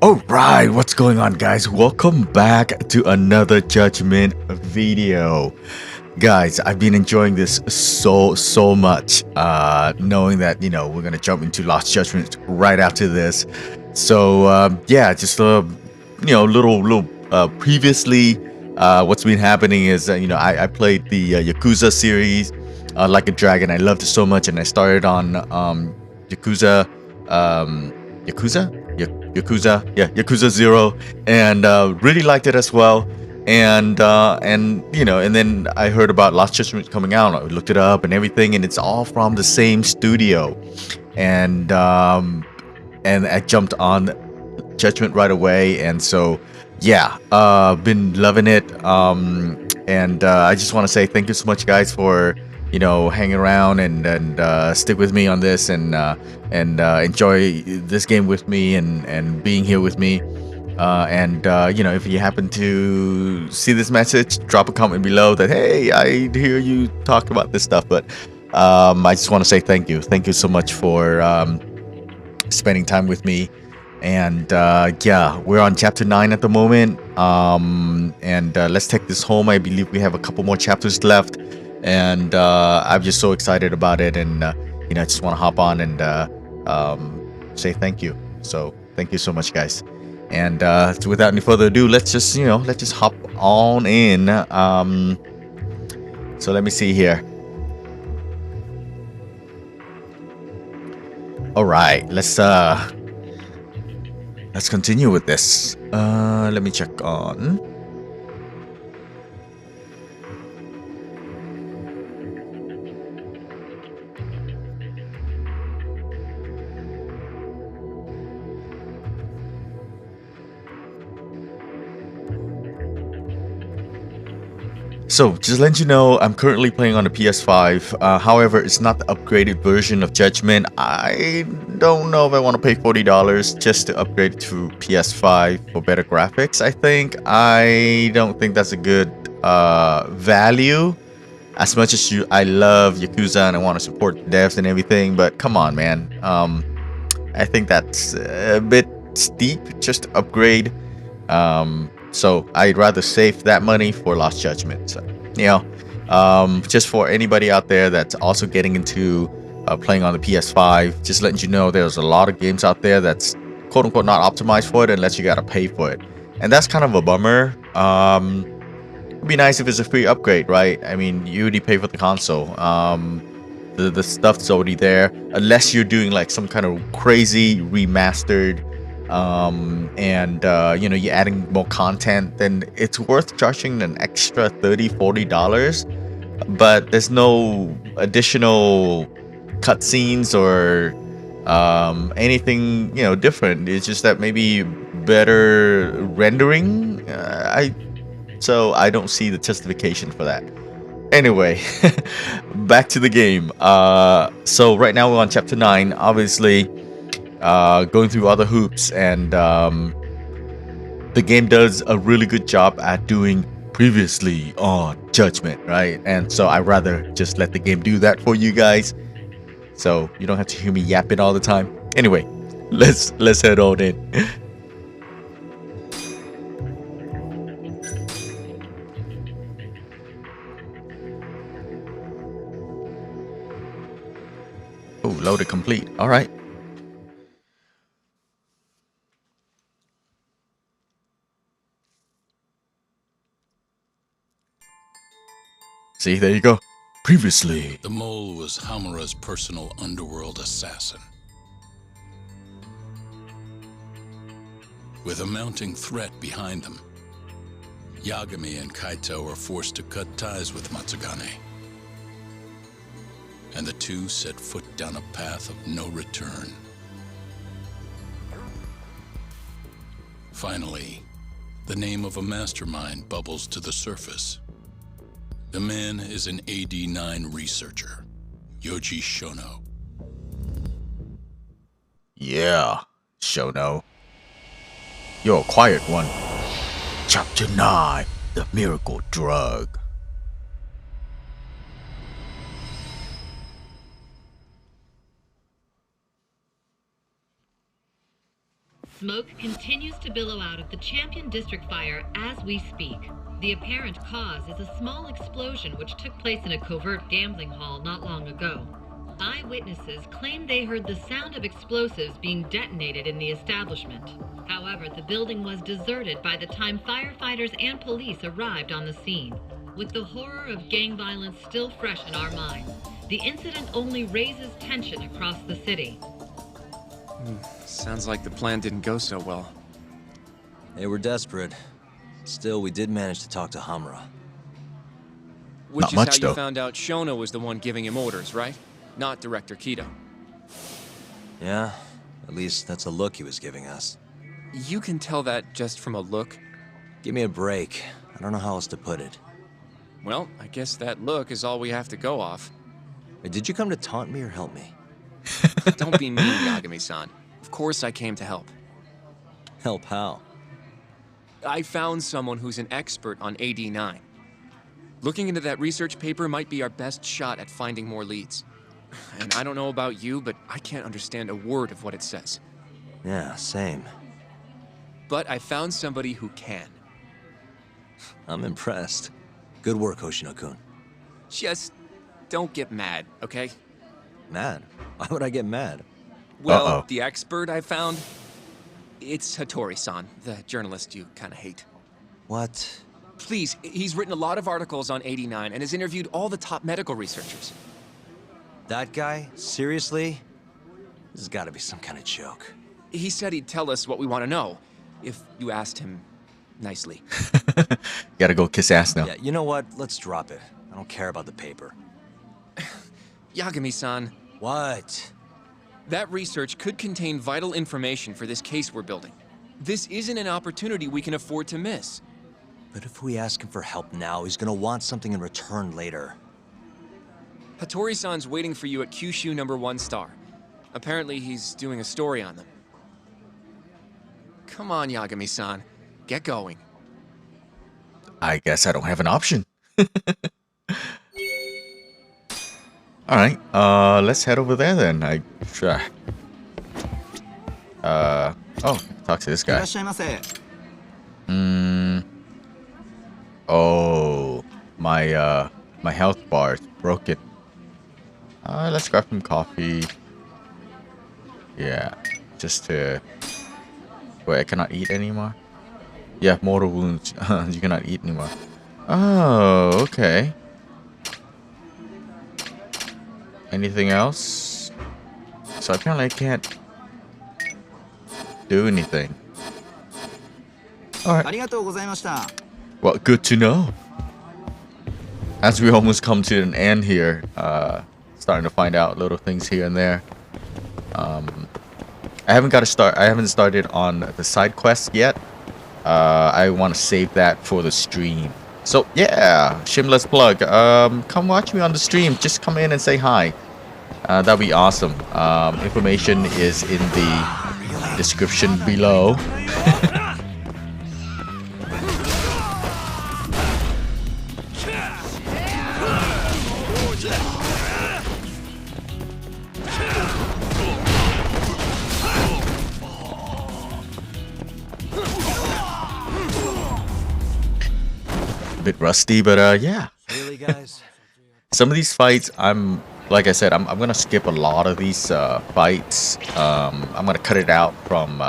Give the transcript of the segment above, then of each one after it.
Alright, what's going on, guys? Welcome back to another Judgment video. Guys, I've been enjoying this so much, knowing that, we're gonna jump into Lost Judgment right after this. So, yeah, just little previously, what's been happening is, I played the Yakuza series, Like a Dragon. I loved it so much, and I started on Yakuza, Yakuza? Yakuza 0, and really liked it as well. And then I heard about Lost Judgment coming out. I looked it up and everything, and it's all from the same studio. And I jumped on Judgment right away, and so yeah, been loving it. And I just want to say thank you so much, guys, for hanging around and stick with me on this and enjoy this game with me and being here with me. If you happen to see this message, drop a comment below that, hey, I hear you talk about this stuff. But I just want to say thank you so much for spending time with me. And yeah, we're on chapter 9 at the moment, and let's take this home. I believe we have a couple more chapters left, and I'm just so excited about it. And I just want to hop on and say thank you. So thank you so much, guys. And so without any further ado, let's just hop on in. So let me see here. All right, let's continue with this. Let me check on. So, just let you know, I'm currently playing on the PS5. However, it's not the upgraded version of Judgment. I don't know if I want to pay $40 just to upgrade to PS5 for better graphics. I don't think that's a good value. As much as I love Yakuza and I want to support the devs and everything, but come on, man. I think that's a bit steep just to upgrade. So I'd rather save that money for Lost Judgment. So, just for anybody out there that's also getting into playing on the PS5, just letting you know there's a lot of games out there that's quote unquote not optimized for it unless you gotta pay for it. And that's kind of a bummer. It'd be nice if it's a free upgrade, right? I mean, you already pay for the console. The stuff's already there, unless you're doing like some kind of crazy remastered you're adding more content, then it's worth charging an extra $30-$40. But there's no additional cutscenes or anything different. It's just that maybe better rendering. So I don't see the justification for that. Anyway, back to the game. So right now we're on chapter 9. Obviously, going through other hoops, and the game does a really good job at doing previously on Judgment, right? And so I'd rather just let the game do that for you guys, so you don't have to hear me yapping all the time. Anyway, let's head on in. Oh, loaded complete. All right. See, there you go. Previously. The mole was Hamura's personal underworld assassin. With a mounting threat behind them, Yagami and Kaito were forced to cut ties with Matsugane. And the two set foot down a path of no return. Finally, the name of a mastermind bubbles to the surface. The man is an AD9 researcher, Yoji Shono. Yeah, Shono. You're a quiet one. Chapter 9, The Miracle Drug. Smoke continues to billow out of the Champion District fire as we speak. The apparent cause is a small explosion which took place in a covert gambling hall not long ago. Eyewitnesses claim they heard the sound of explosives being detonated in the establishment. However, the building was deserted by the time firefighters and police arrived on the scene. With the horror of gang violence still fresh in our minds, the incident only raises tension across the city. Sounds like the plan didn't go so well. They were desperate. Still, we did manage to talk to Hamura. Which Not is much, how you though. found out Shono was the one giving him orders, right? Not Director Kido. Yeah, at least that's a look he was giving us. You can tell that just from a look. Give me a break. I don't know how else to put it. Well, I guess that look is all we have to go off. Wait, did you come to taunt me or help me? Don't be mean, Yagami-san. Of course I came to help. Help how? I found someone who's an expert on AD9. Looking into that research paper might be our best shot at finding more leads. And I don't know about you, but I can't understand a word of what it says. Yeah, same. But I found somebody who can. I'm impressed. Good work, Hoshino-kun. Just don't get mad, okay? Mad? Why would I get mad? Well, Uh-oh. the expert I found, it's Hattori-san, the journalist you kind of hate. What? Please, he's written a lot of articles on 89 and has interviewed all the top medical researchers. That guy? Seriously? This has got to be some kind of joke. He said he'd tell us what we want to know, if you asked him nicely. Gotta go kiss ass now. Yeah, you know what? Let's drop it. I don't care about the paper. Yagami-san, What? that research could contain vital information for this case we're building. This isn't an opportunity we can afford to miss. But if we ask him for help now, he's gonna want something in return later. Hattori-san's waiting for you at Kyushu #1 star. Apparently he's doing a story on them. Come on, Yagami-san. Get going. I guess I don't have an option. All right, let's head over there then. Oh, talk to this guy. Oh, my health bar is broken. Let's grab some coffee. Yeah, just to... Wait, I cannot eat anymore? Yeah, mortal wounds. You cannot eat anymore. Oh, okay. Anything else? So apparently I can't do anything. Alright. Well, good to know. As we almost come to an end here, starting to find out little things here and there. I haven't started on the side quest yet. I want to save that for the stream. So yeah, shameless plug. Come watch me on the stream. Just come in and say hi. That'll be awesome. Information is in the description below. A bit rusty, but yeah. Really, guys? Some of these fights, like I said, I'm gonna skip a lot of these fights. I'm gonna cut it out from.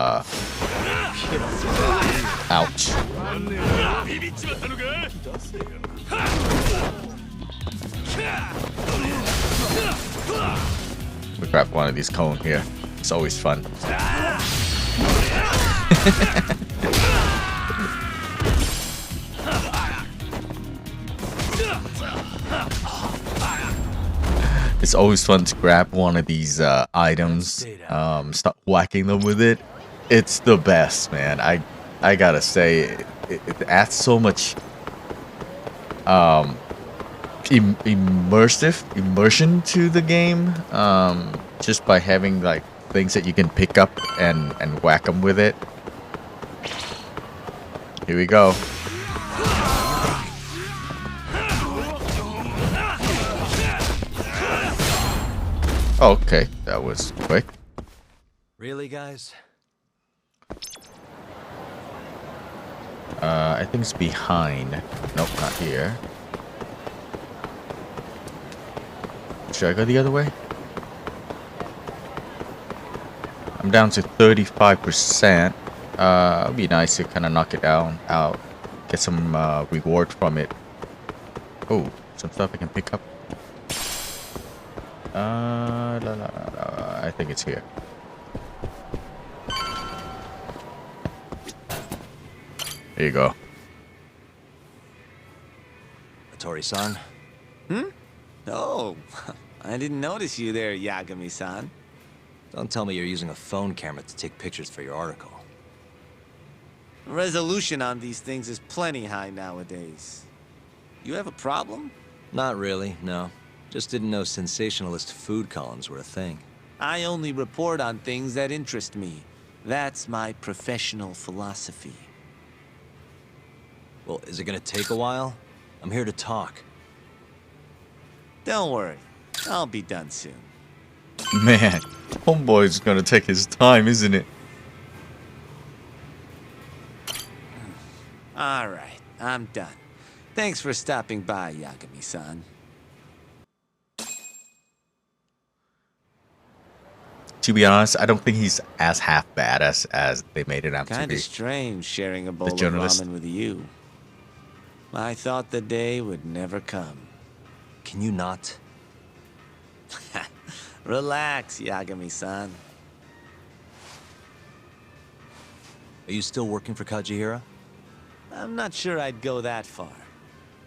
Ouch. We grab one of these cones here. It's always fun. It's always fun to grab one of these items, start whacking them with it. It's the best, man. I gotta say, it adds so much immersion to the game, just by having like things that you can pick up and whack them with it. Here we go. Okay, that was quick. Really, guys? I think it's behind. Nope, not here. Should I go the other way? I'm down to 35%. It'd be nice to kind of knock it out, get some reward from it. Oh, some stuff I can pick up. I think it's here. There you go. Tori-san? Oh, I didn't notice you there, Yagami-san. Don't tell me you're using a phone camera to take pictures for your article. Resolution on these things is plenty high nowadays. You have a problem? Not really, no. Just didn't know sensationalist food columns were a thing. I only report on things that interest me. That's my professional philosophy. Well, is it gonna take a while? I'm here to talk. Don't worry, I'll be done soon. Man, homeboy's gonna take his time, isn't it? All right, I'm done. Thanks for stopping by, Yagami-san. To be honest, I don't think he's as half badass as they made it out to Kinda be. strange sharing a bowl of journalist. ramen with you. I thought the day would never come. Can you not? Relax, Yagami-san. Are you still working for Kajihira? I'm not sure I'd go that far.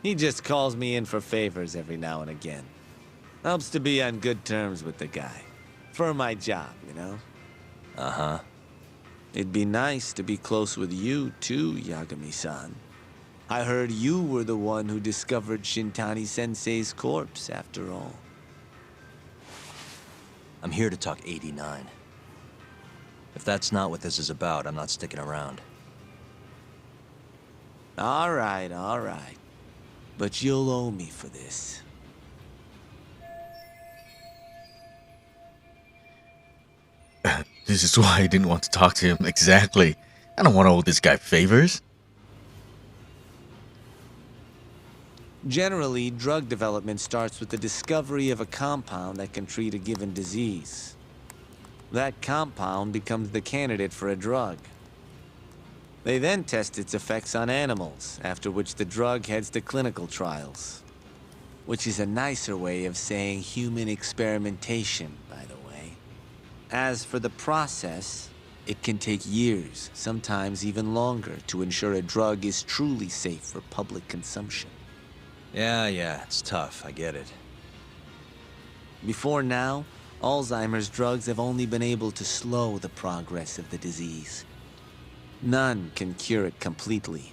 He just calls me in for favors every now and again. Helps to be on good terms with the guy. For my job, you know? Uh-huh. It'd be nice to be close with you, too, Yagami-san. I heard you were the one who discovered Shintani-sensei's corpse, after all. I'm here to talk 89. If that's not what this is about, I'm not sticking around. All right, all right. But you'll owe me for this. This is why I didn't want to talk to him. Exactly. I don't want to owe this guy favors. Generally, drug development starts with the discovery of a compound that can treat a given disease. That compound becomes the candidate for a drug. They then test its effects on animals, after which the drug heads to clinical trials. Which is a nicer way of saying human experimentation, by the way. As for the process, it can take years, sometimes even longer, to ensure a drug is truly safe for public consumption. Yeah, it's tough, I get it. Before now, Alzheimer's drugs have only been able to slow the progress of the disease. None can cure it completely.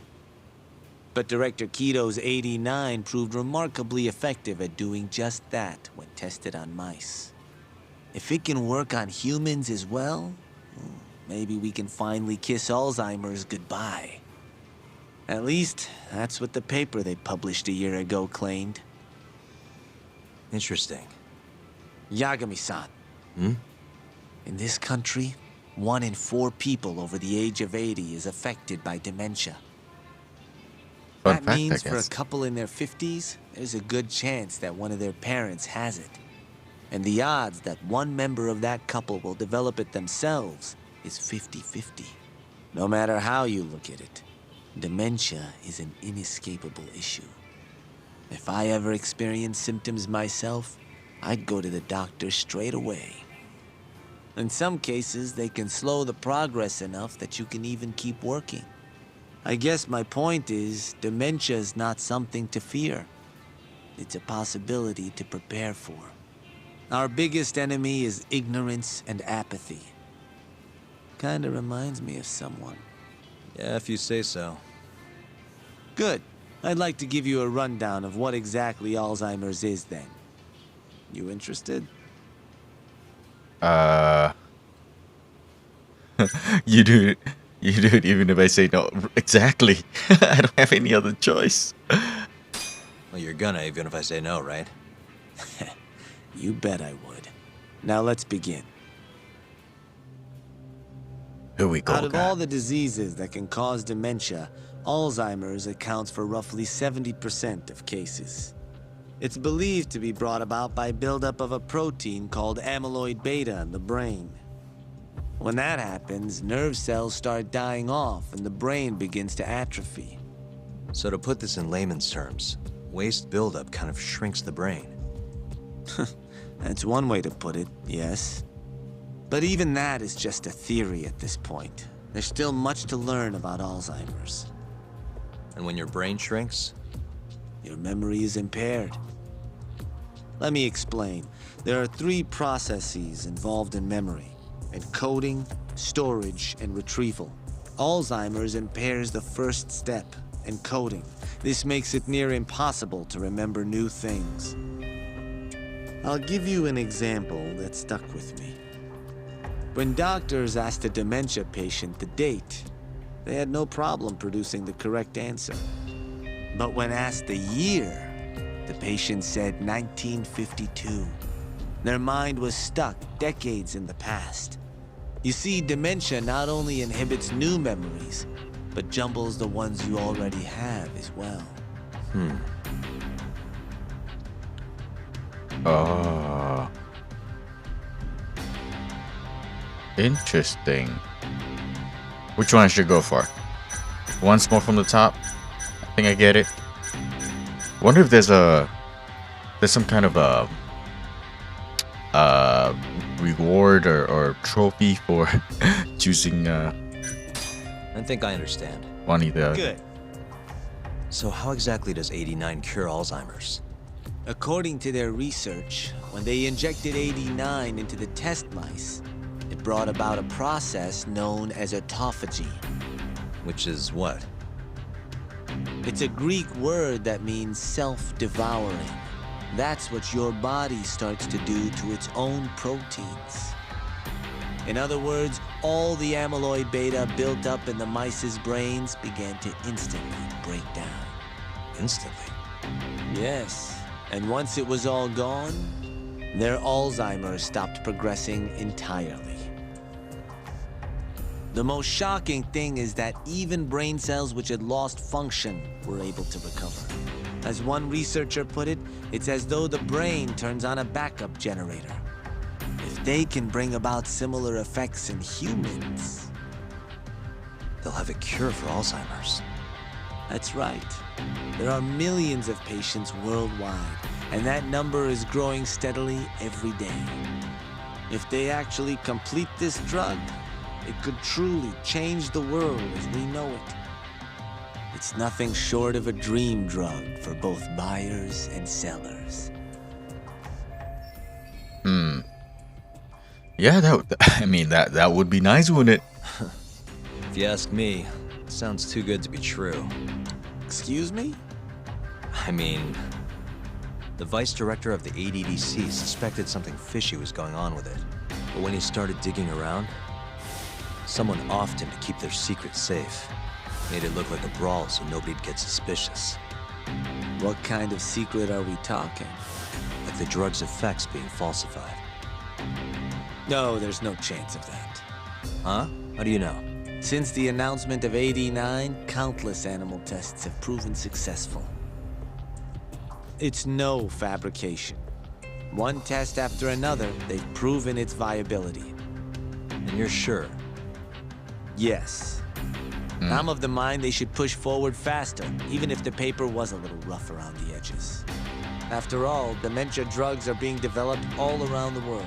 But Director Kito's 89 proved remarkably effective at doing just that when tested on mice. If it can work on humans as well, maybe we can finally kiss Alzheimer's goodbye. At least, that's what the paper they published a year ago claimed. Interesting. Yagami-san. In this country, 1 in 4 people over the age of 80 is affected by dementia. Fun That fact, I means for a guess. couple in their 50s, there's a good chance that one of their parents has it. And the odds that one member of that couple will develop it themselves is 50-50. No matter how you look at it, dementia is an inescapable issue. If I ever experienced symptoms myself, I'd go to the doctor straight away. In some cases, they can slow the progress enough that you can even keep working. I guess my point is, dementia is not something to fear. It's a possibility to prepare for. Our biggest enemy is ignorance and apathy. Kinda reminds me of someone. Yeah, if you say so. Good. I'd like to give you a rundown of what exactly Alzheimer's is then. You interested? You do it even if I say no. Exactly. I don't have any other choice. Well, you're gonna, even if I say no, right? You bet I would. Now let's begin. Here we go, Out of guys. all the diseases that can cause dementia, Alzheimer's accounts for roughly 70% of cases. It's believed to be brought about by buildup of a protein called amyloid beta in the brain. When that happens, nerve cells start dying off and the brain begins to atrophy. So to put this in layman's terms, waste buildup kind of shrinks the brain. That's one way to put it, yes. But even that is just a theory at this point. There's still much to learn about Alzheimer's. And when your brain shrinks, Your memory is impaired. Let me explain. There are 3 processes involved in memory: encoding, storage, and retrieval. Alzheimer's impairs the first step, encoding. This makes it near impossible to remember new things. I'll give you an example that stuck with me. When doctors asked a dementia patient the date, they had no problem producing the correct answer. But when asked the year, the patient said 1952. Their mind was stuck decades in the past. You see, dementia not only inhibits new memories, but jumbles the ones you already have as well. Interesting. Which one I should go for? Once more from the top? I think I get it. Wonder if there's some kind of a reward or trophy for choosing I think I understand. one of the. Good. So how exactly does 89 cure Alzheimer's? According to their research, when they injected 89 into the test mice, it brought about a process known as autophagy. Which is what? It's a Greek word that means self-devouring. That's what your body starts to do to its own proteins. In other words, all the amyloid beta built up in the mice's brains began to instantly break down. Instantly. Yes, and once it was all gone, their Alzheimer's stopped progressing entirely. The most shocking thing is that even brain cells which had lost function were able to recover. As one researcher put it, it's as though the brain turns on a backup generator. If they can bring about similar effects in humans, They'll have a cure for Alzheimer's. that's right. There are millions of patients worldwide, and that number is growing steadily every day. If they actually complete this drug, it could truly change the world as we know it. It's nothing short of a dream drug for both buyers and sellers. Yeah, that would be nice, wouldn't it? If you ask me, it sounds too good to be true. Excuse me? I mean, the vice director of the ADDC suspected something fishy was going on with it. But when he started digging around, someone offed him to keep their secret safe. Made it look like a brawl so nobody'd get suspicious. What kind of secret are we talking? Like the drug's effects being falsified. No, there's no chance of that. Huh? How do you know? Since the announcement of 89, countless animal tests have proven successful. It's no fabrication. One test after another, they've proven its viability. And you're sure? Yes. I'm of the mind they should push forward faster, even if the paper was a little rough around the edges. After all, dementia drugs are being developed all around the world.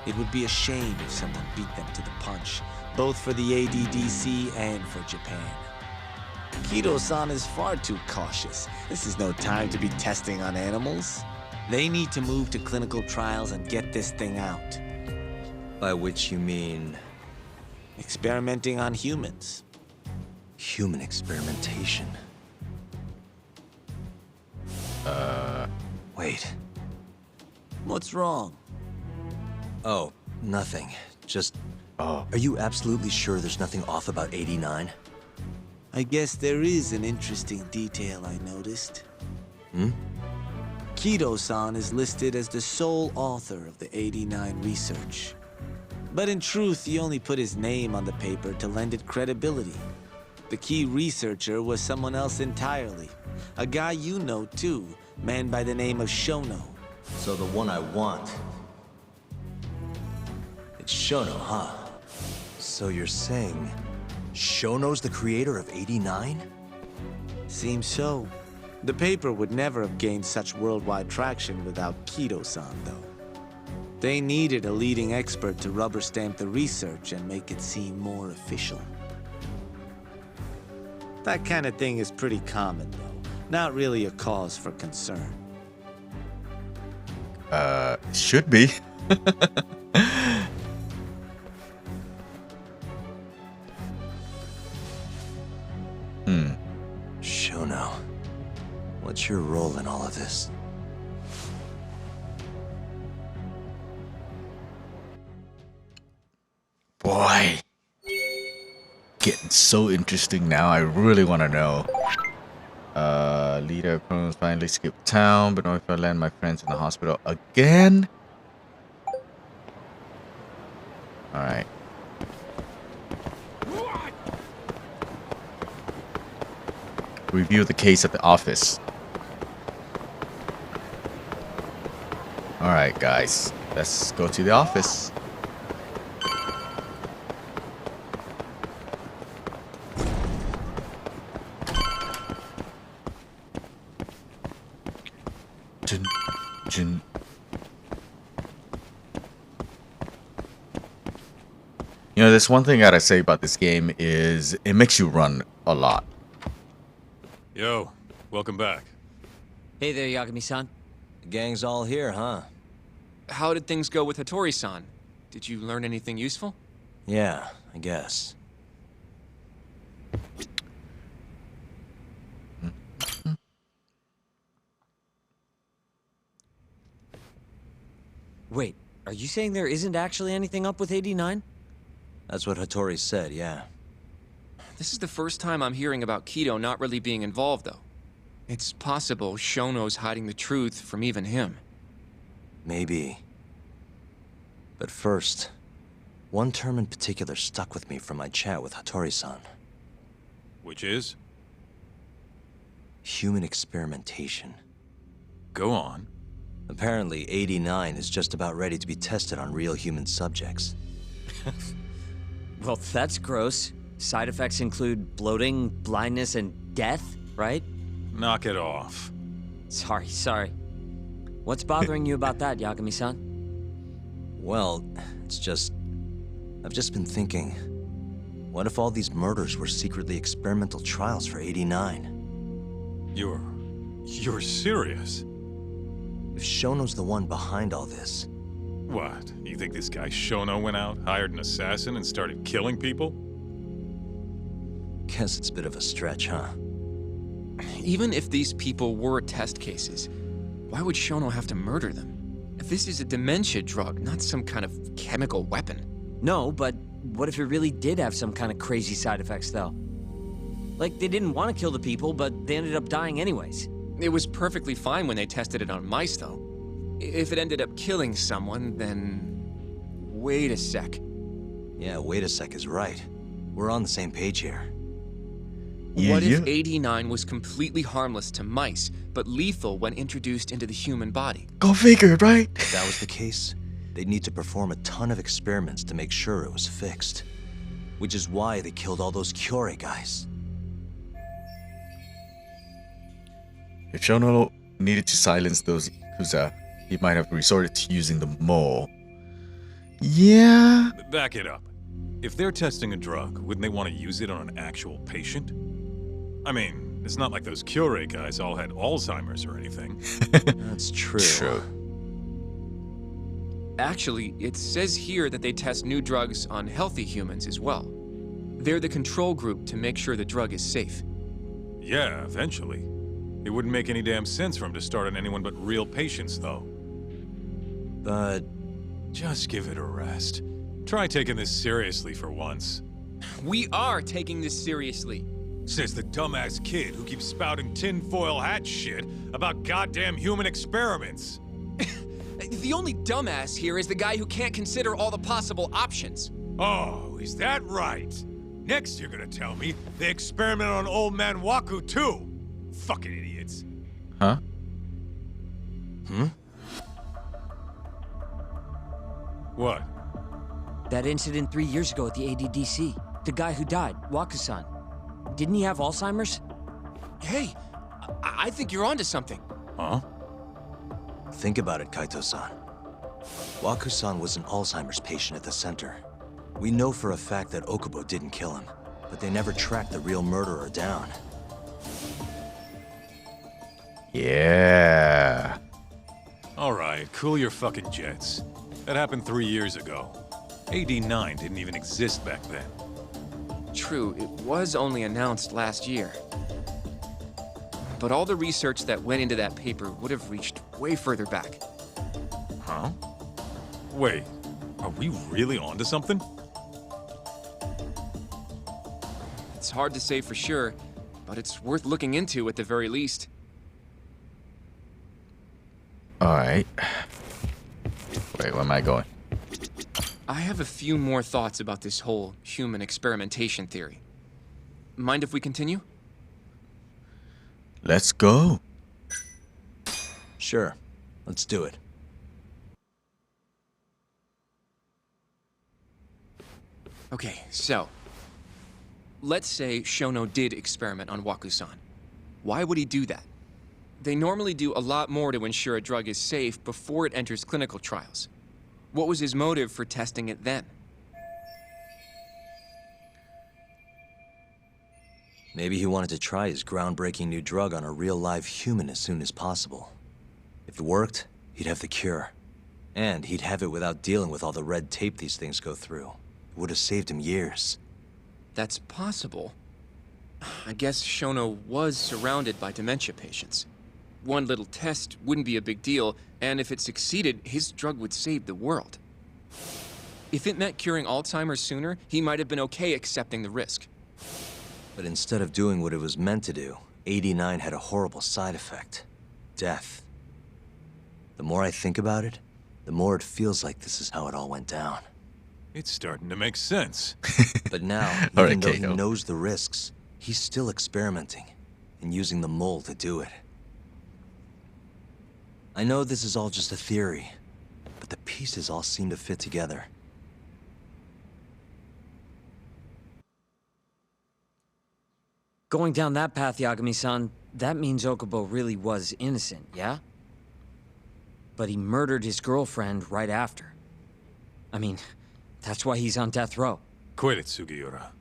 It would be a shame if someone beat them to the punch, both for the ADDC and for Japan. Kido-san is far too cautious. This is no time to be testing on animals. They need to move to clinical trials and get this thing out. By which you mean Experimenting on humans. human experimentation. Wait. What's wrong? Oh, nothing. Just, Oh, are you absolutely sure there's nothing off about 89? I guess there is an interesting detail I noticed. Kido-san is listed as the sole author of the 89 research. But in truth, he only put his name on the paper to lend it credibility. The key researcher was someone else entirely. A guy you know too, man by the name of Shono. So the one I want. It's Shono, huh? So you're saying Shono's the creator of 89? Seems so. The paper would never have gained such worldwide traction without Kido-san, though. They needed a leading expert to rubber stamp the research and make it seem more official. That kind of thing is pretty common, though. Not really a cause for concern. Should be. Shono, what's your role in all of this? Boy. Getting so interesting now. I really want to know. Leader of criminals finally skipped town, but not if I land my friends in the hospital again. Alright. Review the case at the office. Alright, guys. Let's go to the office. Jin. You know, there's one thing I gotta say about this game is it makes you run a lot. Yo, welcome back. Hey there, Yagami-san. The gang's all here, huh? How did things go with Hattori-san? Did you learn anything useful? Yeah, I guess. Wait, are you saying there isn't actually anything up with 89? That's what Hattori said, yeah. This is the first time I'm hearing about Kido not really being involved, though. It's possible Shono's hiding the truth from even him. Maybe. But first, one term in particular stuck with me from my chat with Hattori-san. Which is? Human experimentation. Go on. Apparently, 89 is just about ready to be tested on real human subjects. Well, that's gross. Side effects include bloating, blindness, and death, right? Knock it off. Sorry. What's bothering you about that, Yagami-san? Well, it's just... I've just been thinking... What if all these murders were secretly experimental trials for 89? You're serious? If Shono's the one behind all this... What? You think this guy Shono went out, hired an assassin, and started killing people? Guess it's a bit of a stretch, huh? Even if these people were test cases, why would Shono have to murder them? This is a dementia drug, not some kind of chemical weapon. No, but what if it really did have some kind of crazy side effects, though? Like, they didn't want to kill the people, but they ended up dying anyways. It was perfectly fine when they tested it on mice, though. If it ended up killing someone, then... Wait a sec. Yeah, wait a sec is right. We're on the same page here. What if 89 was completely harmless to mice, but lethal when introduced into the human body? Go figure, right? If that was the case, they'd need to perform a ton of experiments to make sure it was fixed. Which is why they killed all those Kyorei guys. If Shono needed to silence those yakuza, he might have resorted to using the mole. Yeah. Back it up. If they're testing a drug, wouldn't they want to use it on an actual patient? I mean, it's not like those Kyorei guys all had Alzheimer's or anything. That's true. True. Actually, it says here that they test new drugs on healthy humans as well. They're the control group to make sure the drug is safe. Yeah, eventually. It wouldn't make any damn sense for him to start on anyone but real patients, though. But... Just give it a rest. Try taking this seriously for once. We are taking this seriously. Says the dumbass kid who keeps spouting tinfoil hat shit about goddamn human experiments. The only dumbass here is the guy who can't consider all the possible options. Oh, is that right? Next you're gonna tell me they experimented on old man Waku too. Fucking idiots. Huh? What? That incident 3 years ago at the ADDC. The guy who died, Waku-san. Didn't he have Alzheimer's? Hey, I think you're onto something. Huh? Think about it, Kaito-san. Waku-san was an Alzheimer's patient at the center. We know for a fact that Okubo didn't kill him, but they never tracked the real murderer down. Yeah. Alright, cool your fucking jets. That happened 3 years ago. AD9 didn't even exist back then. True, it was only announced last year. But all the research that went into that paper would have reached way further back. Huh? Wait, are we really onto something? It's hard to say for sure, but it's worth looking into at the very least. Alright. Wait, where am I going? I have a few more thoughts about this whole human experimentation theory. Mind if we continue? Let's go. Sure, let's do it. Okay, so... let's say Shono did experiment on Waku-san. Why would he do that? They normally do a lot more to ensure a drug is safe before it enters clinical trials. What was his motive for testing it then? Maybe he wanted to try his groundbreaking new drug on a real live human as soon as possible. If it worked, he'd have the cure. And he'd have it without dealing with all the red tape these things go through. It would have saved him years. That's possible. I guess Shono was surrounded by dementia patients. One little test wouldn't be a big deal, and if it succeeded, his drug would save the world. If it meant curing Alzheimer's sooner, he might have been okay accepting the risk. But instead of doing what it was meant to do, 89 had a horrible side effect. Death. The more I think about it, the more it feels like this is how it all went down. It's starting to make sense. But now, All even right, though he Kato. knows the risks, he's still experimenting and using the mole to do it. I know this is all just a theory, but the pieces all seem to fit together. Going down that path, Yagami-san, that means Okubo really was innocent, yeah? But he murdered his girlfriend right after. I mean, that's why he's on death row. Quit it, Sugiura.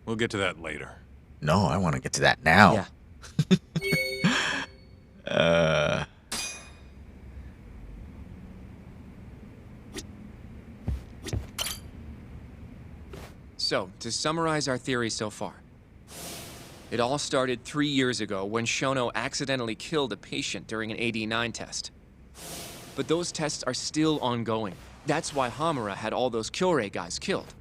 We'll get to that later. No, I want to get to that now. Yeah. So, to summarize our theory so far. It all started 3 years ago when Shono accidentally killed a patient during an AD9 test. But those tests are still ongoing. That's why Hamura had all those Kyorei guys killed.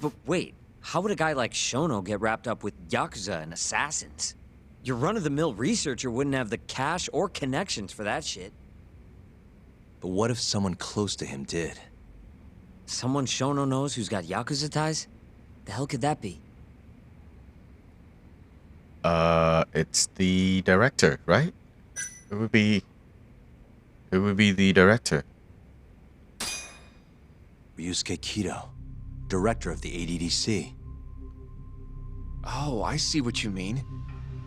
But wait, how would a guy like Shono get wrapped up with yakuza and assassins? Your run-of-the-mill researcher wouldn't have the cash or connections for that shit. But what if someone close to him did? Someone Shono knows who's got yakuza ties? The hell could that be? It's the director, right? It would be the director. Ryusuke Kido, director of the ADDC. Oh, I see what you mean.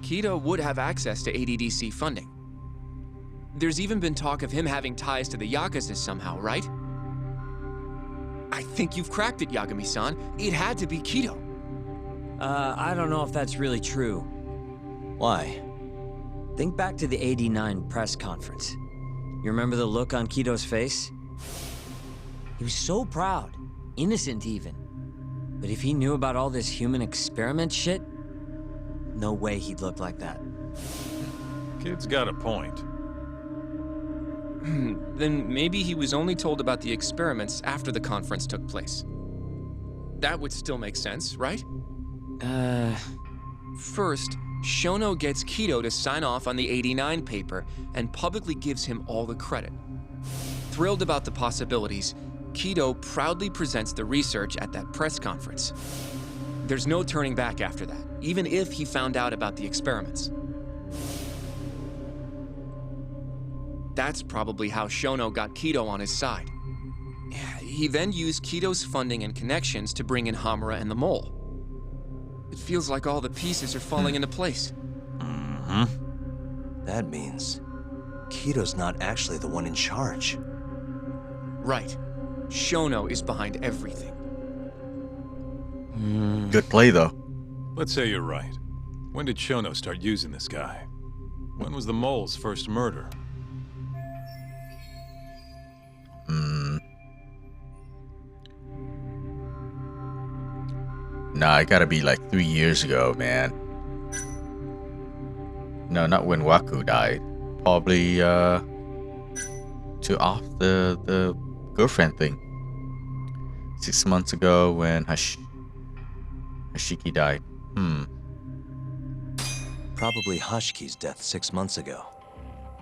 Kido would have access to ADDC funding. There's even been talk of him having ties to the Yakuza somehow, right? I think you've cracked it, Yagami-san. It had to be Kido. I don't know if that's really true. Why? Think back to the '89 press conference. You remember the look on Kido's face? He was so proud, innocent even. But if he knew about all this human experiment shit, no way he'd look like that. Kid's got a point. Then maybe he was only told about the experiments after the conference took place. That would still make sense, right? First, Shono gets Kido to sign off on the '89 paper and publicly gives him all the credit. Thrilled about the possibilities, Kido proudly presents the research at that press conference. There's no turning back after that, even if he found out about the experiments. That's probably how Shono got Kido on his side. He then used Kido's funding and connections to bring in Hamura and the Mole. It feels like all the pieces are falling into place. That means Kido's not actually the one in charge. Right. Shono is behind everything. Good play, though. Let's say you're right. When did Shono start using this guy? When was the mole's first murder? Nah, it gotta be like 3 years ago, man. No, not when Waku died. Probably, to off the girlfriend thing. 6 months ago when Hashiki died. Probably Hashiki's death 6 months ago.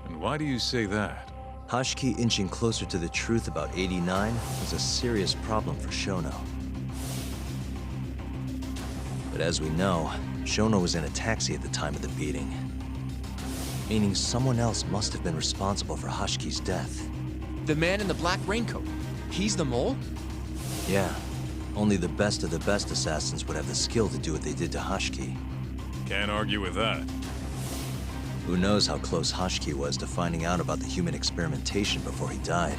And why do you say that? Hashiki inching closer to the truth about 89 was a serious problem for Shono. But as we know, Shono was in a taxi at the time of the beating. Meaning someone else must have been responsible for Hashiki's death. The man in the black raincoat. He's the Mole? Yeah. Only the best of the best assassins would have the skill to do what they did to Hashiki. Can't argue with that. Who knows how close Hashiki was to finding out about the human experimentation before he died.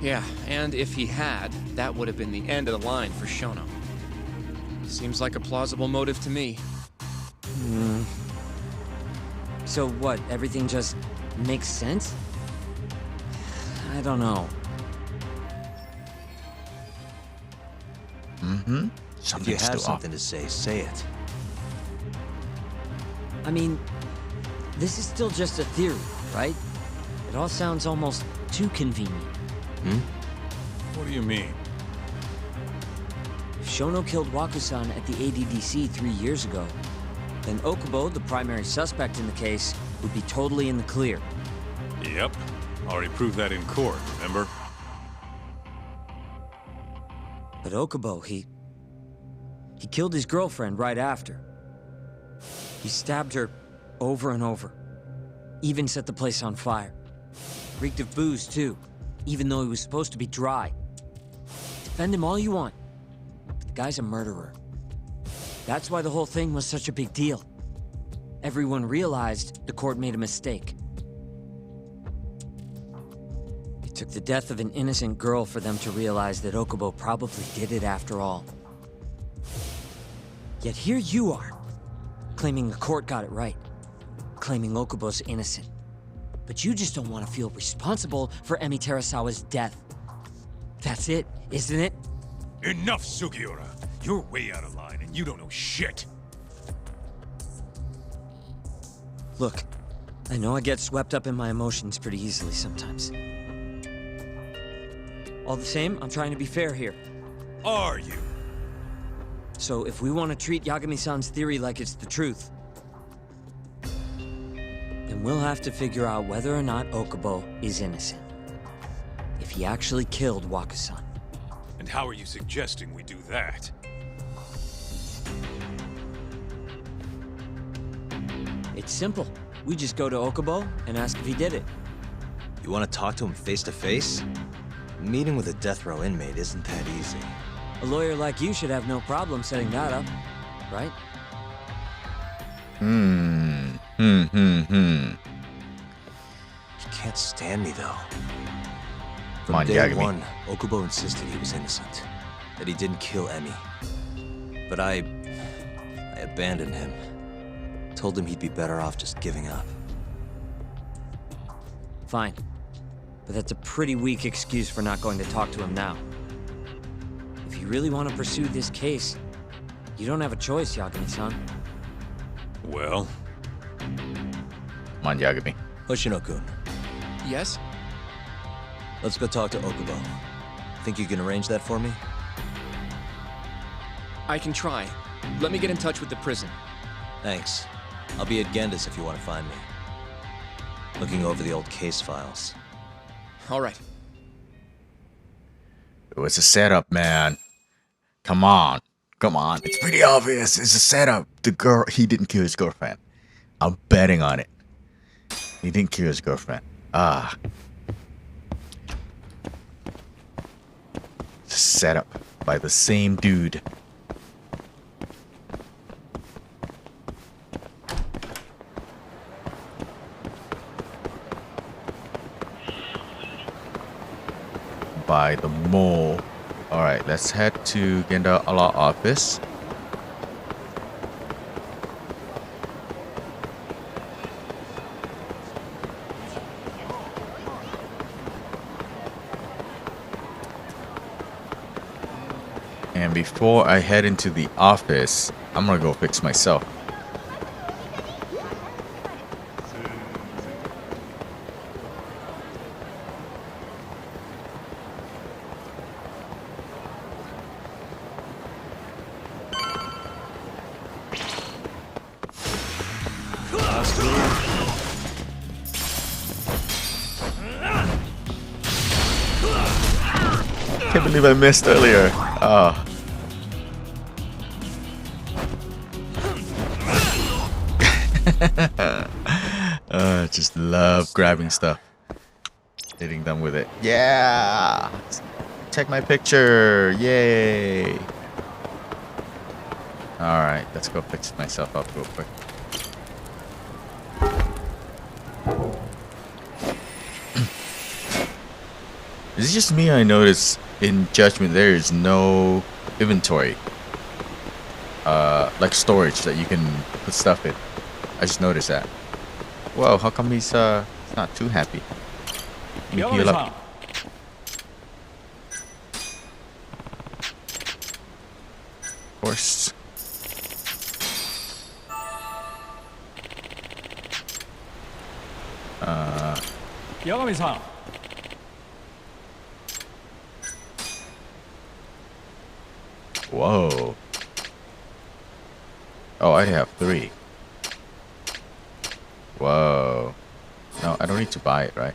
Yeah, and if he had, that would have been the end of the line for Shono. Seems like a plausible motive to me. So what, everything just makes sense? I don't know. If you Something's have still something to say it. I mean, this is still just a theory, right? It all sounds almost too convenient. What do you mean? If Shono killed Waku-san at the ADDC 3 years ago, then Okubo, the primary suspect in the case, would be totally in the clear. Yep. Already proved that in court, remember? But Okubo, he killed his girlfriend right after. He stabbed her over and over. Even set the place on fire. Reeked of booze, too, even though he was supposed to be dry. Defend him all you want, but the guy's a murderer. That's why the whole thing was such a big deal. Everyone realized the court made a mistake. It took the death of an innocent girl for them to realize that Okubo probably did it after all. Yet here you are, claiming the court got it right, claiming Okubo's innocent. But you just don't want to feel responsible for Emi Terasawa's death. That's it, isn't it? Enough, Sugiura! You're way out of line, and you don't know shit! Look, I know I get swept up in my emotions pretty easily sometimes. All the same, I'm trying to be fair here. Are you? So if we want to treat Yagami-san's theory like it's the truth, then we'll have to figure out whether or not Okubo is innocent. If he actually killed Waku-san. And how are you suggesting we do that? It's simple. We just go to Okubo and ask if he did it. You want to talk to him face to face? Meeting with a death row inmate isn't that easy. A lawyer like you should have no problem setting that up, right? You can't stand me, though. Come on, From day Yagami. one, Okubo insisted he was innocent. That he didn't kill Emi. But I abandoned him. Told him he'd be better off just giving up. Fine. But that's a pretty weak excuse for not going to talk to him now. If you really want to pursue this case, you don't have a choice, Yagami-san. Well, Come on, Yagami. Hoshino-kun, Yes? let's go talk to Okubo. Think you can arrange that for me? I can try. Let me get in touch with the prison. Thanks. I'll be at Genda's if you want to find me. Looking over the old case files. All right. It was a setup, man. Come on. Come on. It's pretty obvious. It's a setup. He didn't kill his girlfriend. I'm betting on it. He didn't kill his girlfriend. Ah. It's a setup by the same dude. By the mole. Alright, let's head to Genda Law Office. And before I head into the office, I'm gonna go fix myself. Can't believe I missed earlier. Oh. Just love grabbing stuff. Hitting them with it. Yeah! Take my picture! Yay! Alright, let's go fix myself up real quick. Is it just me? I notice in Judgment there is no inventory. Like storage that you can put stuff in. I just noticed that. Whoa, how come he's not too happy? Let me heal up. Of course. Yagami-san. Whoa. Oh, I have 3. Whoa. No, I don't need to buy it, right?